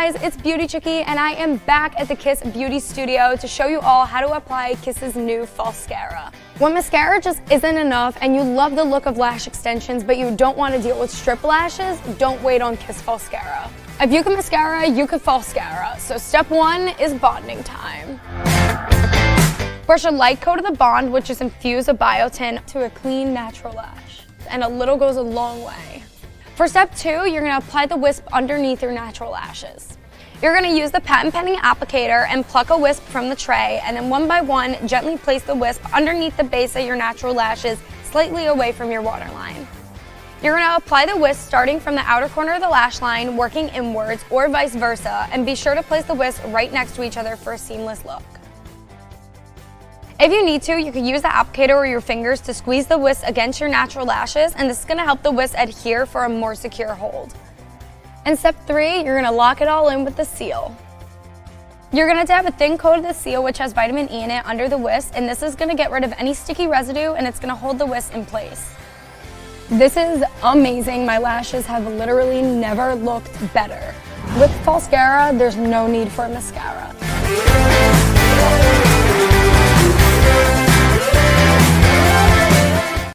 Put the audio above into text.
guys, it's Beauty Chickie and I am back at the Kiss Beauty Studio to show you all how to apply Kiss's new Falscara. When mascara just isn't enough and you love the look of lash extensions but you don't want to deal with strip lashes, don't wait on Kiss Falscara. If you can mascara, you can Falscara. So step 1 is bonding time. Brush a light coat of the bond, which is infused with biotin, to a clean, natural lash. And a little goes a long way. For step 2, you're going to apply the wisp underneath your natural lashes. You're going to use the patent pending applicator and pluck a wisp from the tray, and then one by one, gently place the wisp underneath the base of your natural lashes, slightly away from your waterline. You're going to apply the wisp starting from the outer corner of the lash line, working inwards, or vice versa, and be sure to place the wisp right next to each other for a seamless look. If you need to, you can use the applicator or your fingers to squeeze the wisp against your natural lashes, and this is going to help the wisp adhere for a more secure hold. And step 3, you're going to lock it all in with the seal. You're going to have a thin coat of the seal which has vitamin E in it under the wisp, and this is going to get rid of any sticky residue and it's going to hold the wisp in place. This is amazing. My lashes have literally never looked better. With Falscara, there's no need for mascara.